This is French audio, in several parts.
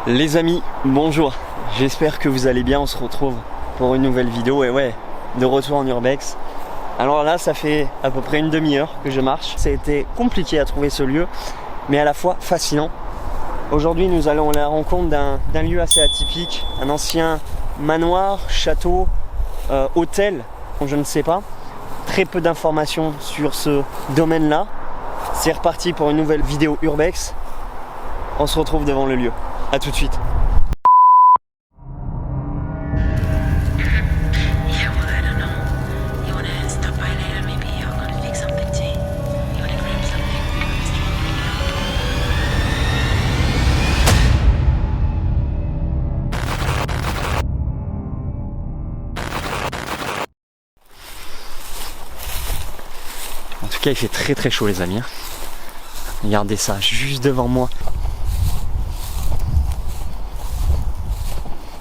Les amis, bonjour, j'espère que vous allez bien, on se retrouve pour une nouvelle vidéo et ouais, de retour en urbex. Alors là, ça fait à peu près une demi-heure que je marche. Ça a été compliqué à trouver ce lieu, mais à la fois fascinant. Aujourd'hui, nous allons à la rencontre d'un lieu assez atypique, un ancien manoir, château, hôtel, je ne sais pas. Très peu d'informations sur ce domaine-là. C'est reparti pour une nouvelle vidéo urbex. On se retrouve devant le lieu. A tout de suite. En tout cas, il fait très très chaud les amis. Regardez ça, juste devant moi.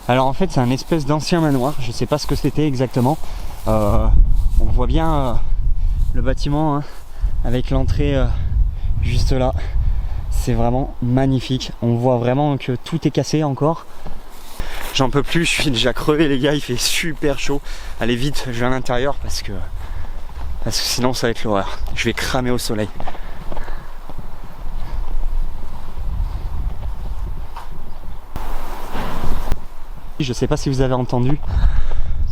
Alors en fait c'est un espèce d'ancien manoir, je sais pas ce que c'était exactement. On voit bien le bâtiment hein, avec l'entrée juste là. C'est vraiment magnifique, on voit vraiment que tout est cassé encore. J'en peux plus, je suis déjà crevé les gars, il fait super chaud. Allez vite, je vais à l'intérieur parce que sinon ça va être l'horreur. Je vais cramer au soleil. Je sais pas si vous avez entendu.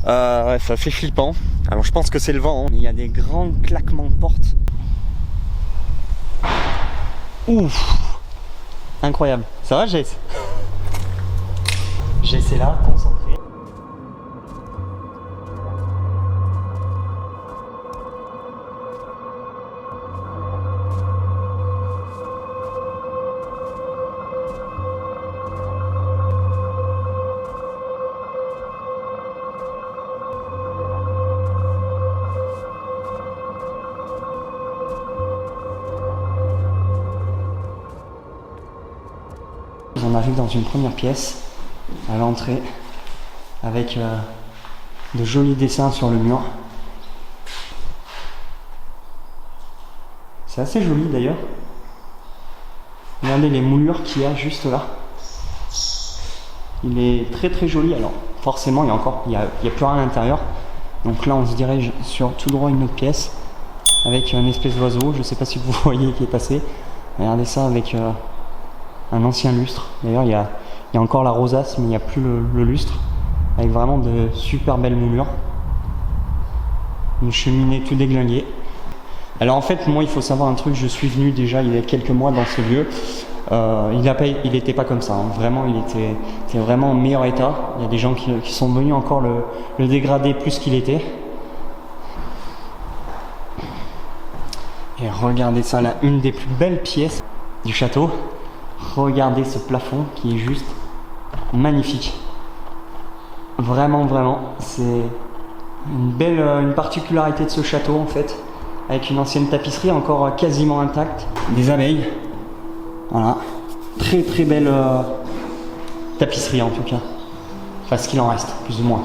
Ouais, ça fait flippant. Alors je pense que c'est le vent. Hein. Il y a des grands claquements de porte. Ouf, incroyable. Ça va Jess? Jess est là, concentré. On arrive dans une première pièce à l'entrée avec de jolis dessins sur le mur. C'est assez joli d'ailleurs. Regardez les moulures qu'il y a juste là. Il est très très joli. Alors forcément il y a plus rien à l'intérieur. Donc là on se dirige sur tout droit une autre pièce avec une espèce d'oiseau. Je sais pas si vous voyez qui est passé. Regardez ça avec un ancien lustre. D'ailleurs il y a encore la rosace mais il n'y a plus le lustre. Avec vraiment de super belles moulures. Une cheminée tout déglinguée. Alors en fait moi il faut savoir un truc, je suis venu déjà il y a quelques mois dans ce lieu. Il n'était pas comme ça, hein. Vraiment il était vraiment en meilleur état. Il y a des gens qui sont venus encore le dégrader plus qu'il était. Et regardez ça là, une des plus belles pièces du château. Regardez ce plafond qui est juste magnifique. Vraiment, c'est une particularité de ce château en fait. Avec une ancienne tapisserie encore quasiment intacte. Des abeilles. Voilà. Très très belle tapisserie en tout cas. Enfin ce qu'il en reste, plus ou moins.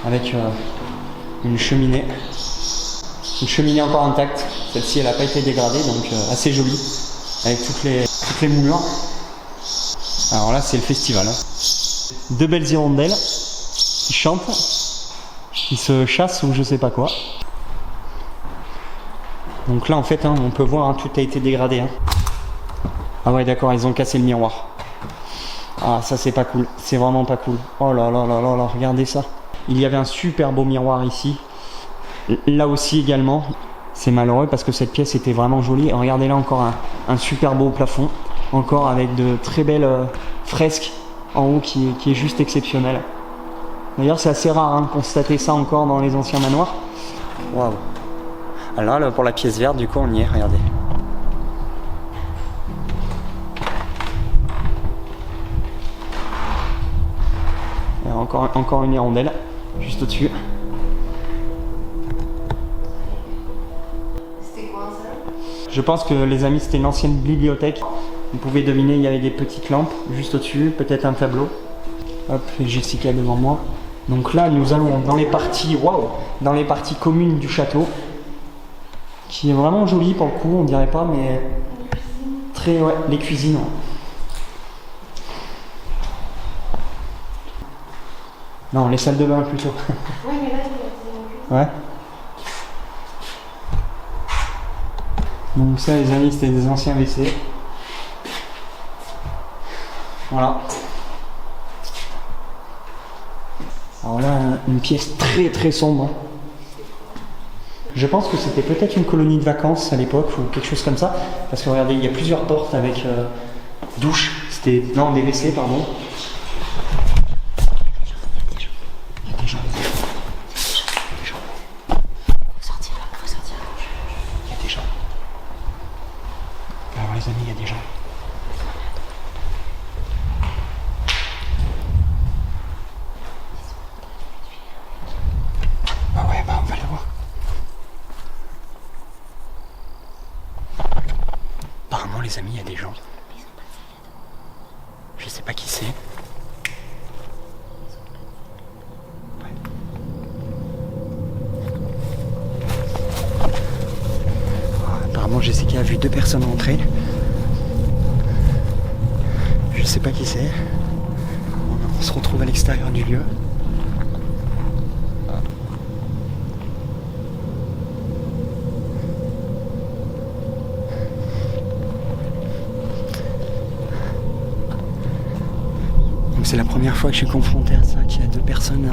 Avec une cheminée. Une cheminée encore intacte. Celle-ci elle n'a pas été dégradée donc assez jolie. Avec toutes les moulures. Alors là c'est le festival. Hein. Deux belles hirondelles qui chantent, qui se chassent ou je sais pas quoi. Donc là en fait hein, on peut voir hein, tout a été dégradé. Hein. Ah ouais d'accord, ils ont cassé le miroir. Ah ça c'est pas cool, c'est vraiment pas cool. Oh là là là là là, regardez ça. Il y avait un super beau miroir ici. Là aussi également. C'est malheureux parce que cette pièce était vraiment jolie. Regardez là encore un super beau plafond. Encore avec de très belles fresques en haut qui est juste exceptionnel. D'ailleurs c'est assez rare hein, de constater ça encore dans les anciens manoirs. Waouh. Alors là pour la pièce verte du coup on y est, regardez. Et encore une hirondelle juste au-dessus. Je pense que les amis c'était une ancienne bibliothèque. Vous pouvez deviner, il y avait des petites lampes juste au-dessus, peut-être un tableau. Hop, Jessica devant moi. Donc là nous allons dans les parties, waouh, dans les parties communes du château. Qui est vraiment jolie pour le coup, on dirait pas, mais très, ouais, les cuisines. Ouais. Non, les salles de bain plutôt. Ouais, mais là, il y a Ouais. Donc ça les amis, c'était des anciens WC. Voilà. Alors là, une pièce très très sombre. Je pense que c'était peut-être une colonie de vacances à l'époque ou quelque chose comme ça. Parce que regardez, il y a plusieurs portes avec douche. C'était. Non, des WC, pardon. Il y a des gens. Faut sortir là, faut sortir. Il y a des gens. Alors les amis, il y a des gens. Ah ouais, bah on va le voir. Apparemment les amis, il y a des gens. Je sais pas qui c'est. Apparemment Jessica a vu 2 personnes rentrer. Je sais pas qui c'est. On se retrouve à l'extérieur du lieu. Donc c'est la première fois que je suis confronté à ça, qu'il y a 2 personnes.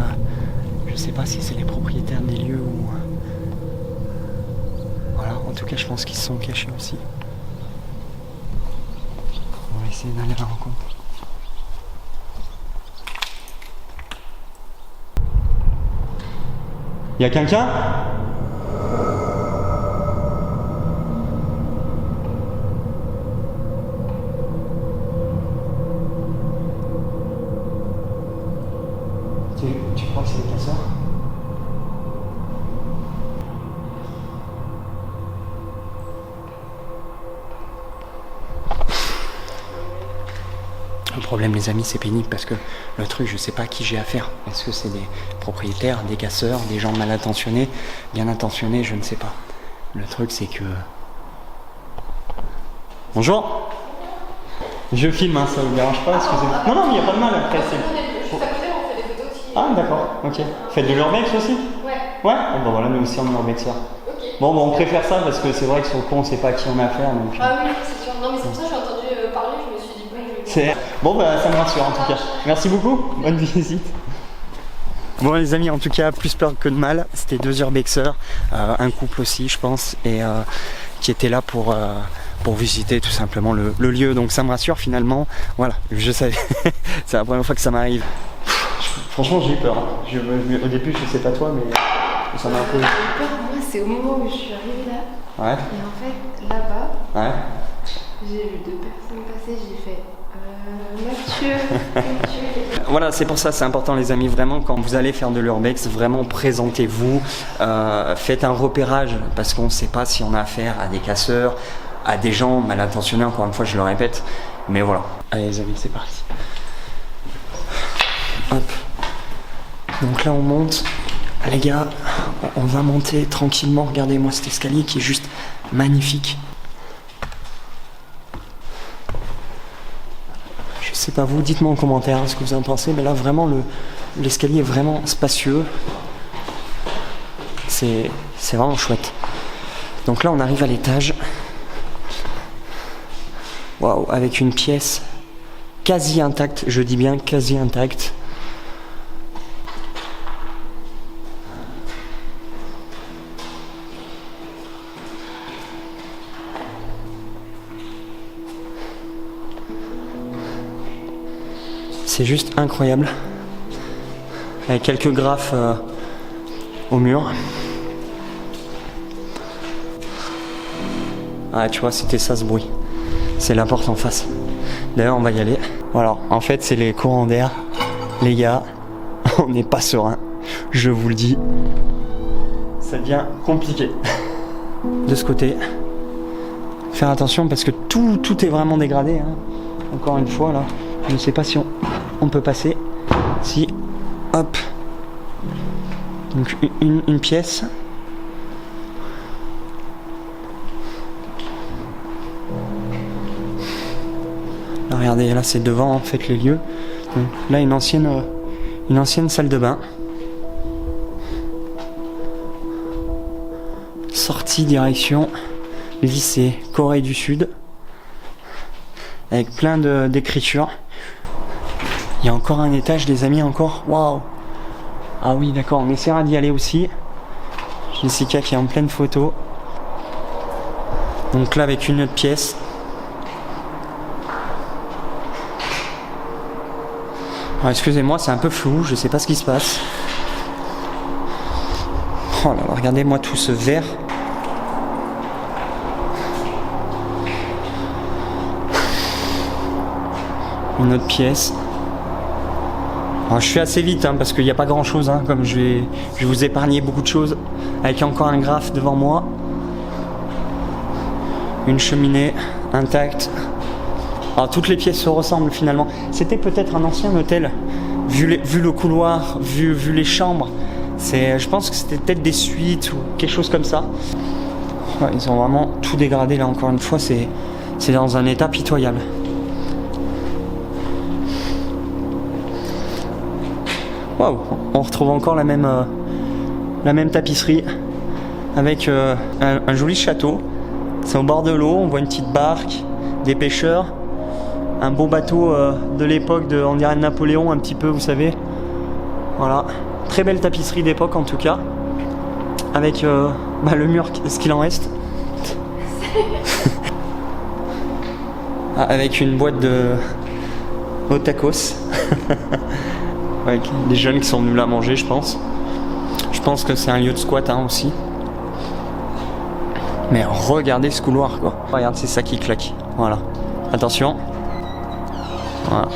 Je sais pas si c'est les propriétaires des lieux ou. Voilà, en tout cas je pense qu'ils se sont cachés aussi. On va essayer d'aller à la rencontre. Y a quelqu'un ? Tu crois que c'est les casseurs ? Le problème les amis c'est pénible parce que le truc je sais pas à qui j'ai affaire. Est-ce que c'est des propriétaires, des casseurs, des gens mal intentionnés, bien intentionnés, je ne sais pas. Le truc c'est que... Bonjour. Je filme hein, ça vous dérange pas, excusez-moi. Non mais il n'y a pas de mal après. Juste à côté, on fait des photos aussi. Ah d'accord, ok. Faites de l'urbex aussi ? Ouais. Ouais. Bon bah voilà, nous aussi on est urbexeurs. Ok. Bon bah on préfère ça parce que c'est vrai que sur le coup on sait pas à qui on a affaire donc... Ah oui, c'est sûr. Non mais c'est pour ça que j'ai entendu parler, je me suis dit bon, je vais... Bon bah ça me rassure en tout cas. Merci beaucoup, bonne visite. Bon les amis, en tout cas plus peur que de mal, c'était 2 urbexeurs, un couple aussi je pense, et qui étaient là pour visiter tout simplement le lieu, donc ça me rassure finalement, voilà, je savais, c'est la première fois que ça m'arrive. Franchement j'ai eu peur, au début je sais pas toi mais ça m'a un peu... J'ai eu peur, moi c'est au moment où je suis arrivée là, Ouais, et en fait là-bas, ouais. j'ai vu 2 personnes passer, j'ai fait Mathieu. Voilà, c'est pour ça, c'est important les amis, vraiment quand vous allez faire de l'urbex, vraiment présentez-vous, faites un repérage parce qu'on ne sait pas si on a affaire à des casseurs, à des gens mal intentionnés, encore une fois je le répète, mais voilà. Allez les amis, c'est parti. Hop. Donc là on monte, les gars, on va monter tranquillement, regardez-moi cet escalier qui est juste magnifique. Je sais pas vous, dites-moi en commentaire ce que vous en pensez, mais là vraiment l'escalier est vraiment spacieux. C'est vraiment chouette. Donc là on arrive à l'étage. Waouh, avec une pièce quasi intacte, je dis bien quasi intacte. C'est juste incroyable. Avec quelques graphes au mur. Ah tu vois, c'était ça ce bruit. C'est la porte en face. D'ailleurs on va y aller. Voilà, en fait c'est les courants d'air. Les gars, on n'est pas serein. Je vous le dis. Ça devient compliqué. De ce côté. Faire attention parce que tout est vraiment dégradé. Hein. Encore une fois là. Je ne sais pas si on peut passer. Si. Hop. Donc une pièce. Là, regardez, là c'est devant en fait les lieux. Donc, là une ancienne Une ancienne salle de bain. Sortie direction lycée Corée du Sud. Avec plein d'écritures. Il y a encore un étage, les amis, encore. Waouh! Ah oui, d'accord, on essaiera d'y aller aussi. Jessica qui est en pleine photo. Donc là, avec une autre pièce. Alors, excusez-moi, c'est un peu flou, je sais pas ce qui se passe. Oh là là, regardez-moi tout ce vert. Une autre pièce. Alors, je fais assez vite parce qu'il n'y a pas grand chose, comme je vais vous épargner beaucoup de choses. Avec encore un graphe devant moi. Une cheminée intacte. Alors toutes les pièces se ressemblent finalement. C'était peut-être un ancien hôtel. Vu le couloir, vu les chambres. Je pense que c'était peut-être des suites ou quelque chose comme ça. Ouais, ils ont vraiment tout dégradé là encore une fois. C'est dans un état pitoyable. Waouh, on retrouve encore la même tapisserie avec un joli château. C'est au bord de l'eau, on voit une petite barque, des pêcheurs, un beau bateau de l'époque on dirait de Napoléon un petit peu, vous savez. Voilà, très belle tapisserie d'époque en tout cas, avec le mur, ce qu'il en reste. Avec une boîte de au tacos. Avec des jeunes qui sont venus là manger, je pense. Je pense que c'est un lieu de squat aussi. Mais regardez ce couloir quoi. Regarde, c'est ça qui claque. Voilà. Attention. Voilà.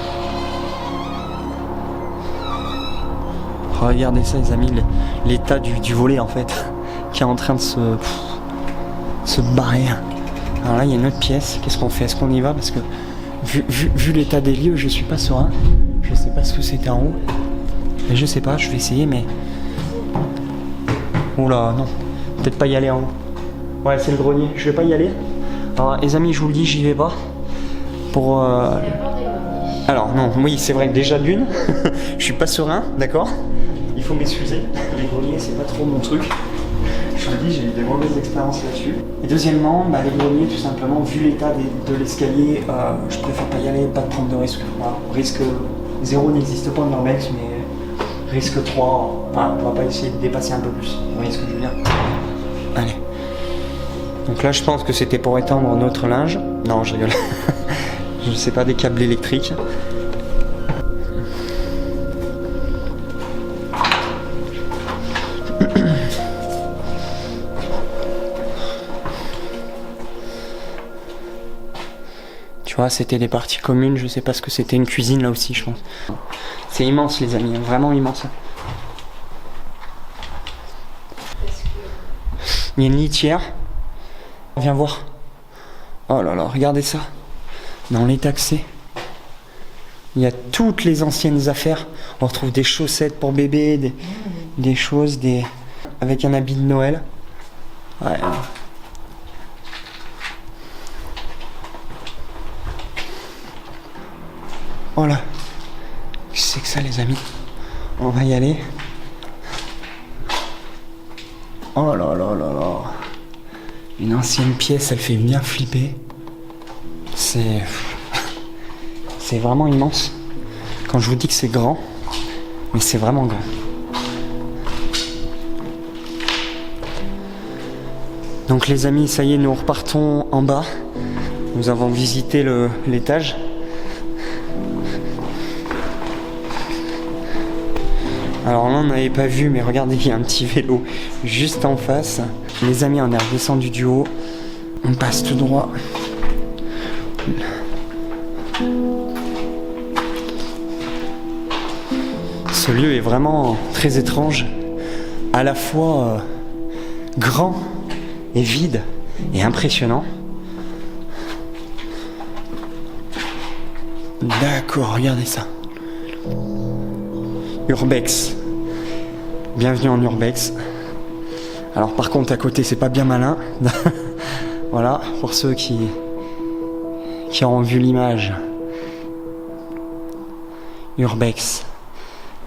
Regardez ça les amis, l'état du volet en fait. Qui est en train de se barrer. Alors là il y a une autre pièce. Qu'est-ce qu'on fait? Est-ce qu'on y va? Parce que vu l'état des lieux, je suis pas serein. Je sais pas ce que c'était en haut. Et je sais pas, je vais essayer mais... Oula, non. Peut-être pas y aller en haut. Ouais, c'est le grenier. Je vais pas y aller. Alors les amis, je vous le dis, j'y vais pas. Pour... Alors non, oui, c'est vrai que déjà d'une, je suis pas serein, d'accord? Il faut m'excuser. Les greniers, c'est pas trop mon truc. Je vous le dis, j'ai eu des mauvaises expériences là-dessus. Et deuxièmement, les greniers, tout simplement, vu l'état de l'escalier, je préfère pas y aller, pas de prendre de risque. Voilà. Risque 0 n'existe pas en urbex, mais risque 3, on va pas essayer de dépasser un peu plus. Vous voyez ce que je veux dire? Allez. Donc là, je pense que c'était pour étendre notre linge. Non, je rigole. Je sais pas, des câbles électriques. Tu vois, c'était des parties communes, je sais pas ce que c'était, une cuisine là aussi, je pense. C'est immense, les amis, vraiment immense. Il y a une litière. Viens voir. Oh là là, regardez ça. Dans l'état que c'est. Il y a toutes les anciennes affaires. On retrouve des chaussettes pour bébé, des choses, avec un habit de Noël. Ouais. Oh là. Qu'est-ce que c'est que ça, les amis? On va y aller. Oh là là là là. Une ancienne pièce, elle fait bien flipper. C'est vraiment immense. Quand je vous dis que c'est grand, mais c'est vraiment grand. Donc les amis, ça y est, nous repartons en bas. Nous avons visité l'étage. Alors là on n'avait pas vu, mais regardez, il y a un petit vélo juste en face. Les amis, on est redescendu du haut. On passe tout droit. Ce lieu est vraiment très étrange. À la fois grand et vide et impressionnant. D'accord, regardez ça. Urbex. Bienvenue en Urbex. Alors par contre à côté c'est pas bien malin. Voilà, pour ceux qui ont vu l'image. Urbex.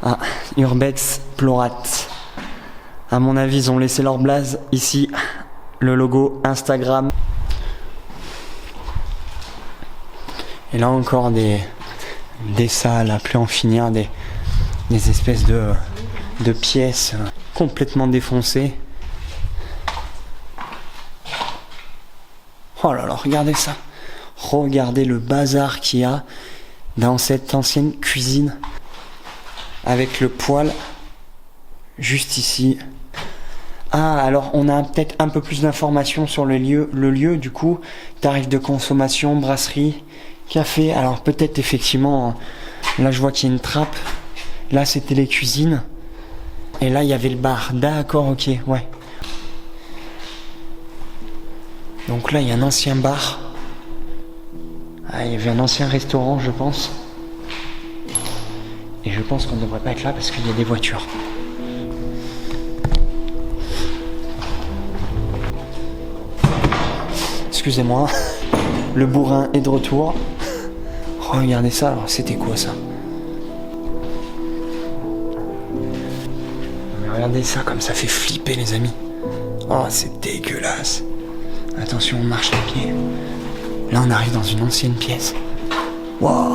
Ah, Urbex Plorat. À mon avis, ils ont laissé leur blaze ici. Le logo Instagram. Et là encore des salles à plus en finir, des espèces de pièces complètement défoncées. Oh là là, regardez ça. Regardez le bazar qu'il y a dans cette ancienne cuisine. Avec le poêle juste ici. Ah, alors on a peut-être un peu plus d'informations sur le lieu du coup. Tarif de consommation, brasserie, café. Alors peut-être effectivement, là je vois qu'il y a une trappe. Là c'était les cuisines. Et là il y avait le bar. D'accord, ok, ouais. Donc là il y a un ancien bar. Ah, il y avait un ancien restaurant je pense. Et je pense qu'on ne devrait pas être là parce qu'il y a des voitures. Excusez-moi, le bourrin est de retour. Oh, regardez ça, alors c'était quoi ça? Mais regardez ça, comme ça fait flipper les amis. Oh, c'est dégueulasse. Attention, on marche les pieds. Là, on arrive dans une ancienne pièce. Wow.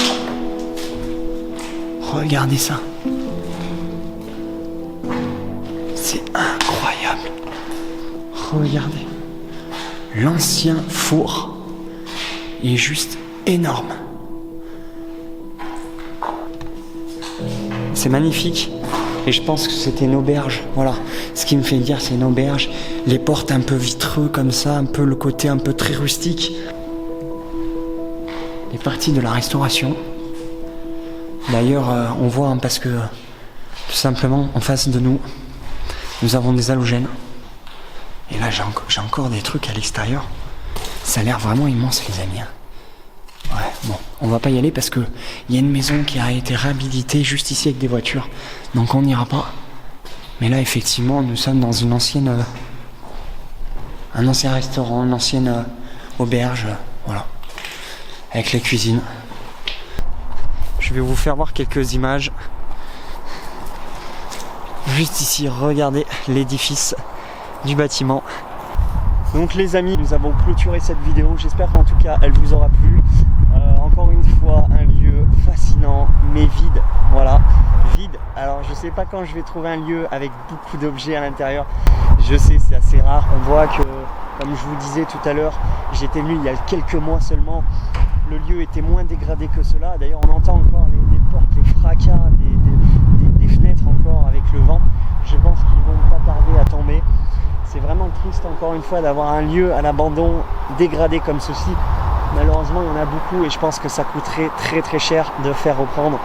Regardez ça. C'est incroyable. Regardez. L'ancien four est juste énorme. C'est magnifique. Et je pense que c'était une auberge. Voilà. Ce qui me fait dire c'est une auberge. Les portes un peu vitreux comme ça, un peu le côté un peu très rustique. Les parties de la restauration. D'ailleurs, on voit hein, parce que tout simplement en face de nous, nous avons des halogènes. Et là, j'ai encore des trucs à l'extérieur. Ça a l'air vraiment immense, les amis. Ouais, bon, on va pas y aller parce que il y a une maison qui a été réhabilitée juste ici avec des voitures. Donc on n'ira pas. Mais là, effectivement, nous sommes dans une ancienne, un ancien restaurant, une ancienne auberge, voilà, avec les cuisines. Je vais vous faire voir quelques images. Juste ici, regardez l'édifice du bâtiment. Donc les amis, nous avons clôturé cette vidéo. J'espère qu'en tout cas elle vous aura plu. Encore une fois, un lieu fascinant mais vide. Voilà, vide. Alors je sais pas quand je vais trouver un lieu avec beaucoup d'objets à l'intérieur. Je sais, c'est assez rare. On voit que, comme je vous disais tout à l'heure, j'étais venu il y a quelques mois seulement. Le lieu était moins dégradé que cela. D'ailleurs on entend encore les portes, les fracas des fenêtres encore avec le vent. Je pense qu'ils vont pas tarder à tomber. C'est vraiment triste encore une fois d'avoir un lieu à l'abandon dégradé comme ceci. Malheureusement il y en a beaucoup et je pense que ça coûterait très très cher de faire reprendre.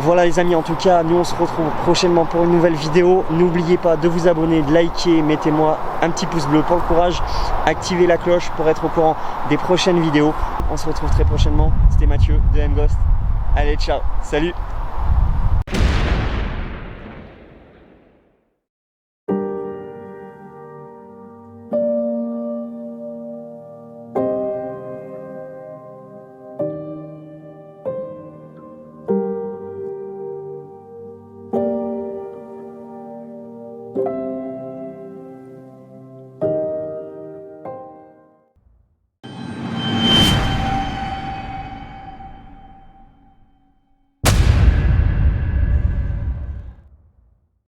Voilà les amis, en tout cas nous on se retrouve prochainement pour une nouvelle vidéo. N'oubliez pas de vous abonner, de liker, mettez-moi un petit pouce bleu pour le courage, activez la cloche pour être au courant des prochaines vidéos. On se retrouve très prochainement. C'était Mathieu de Mghost. Allez, ciao, salut.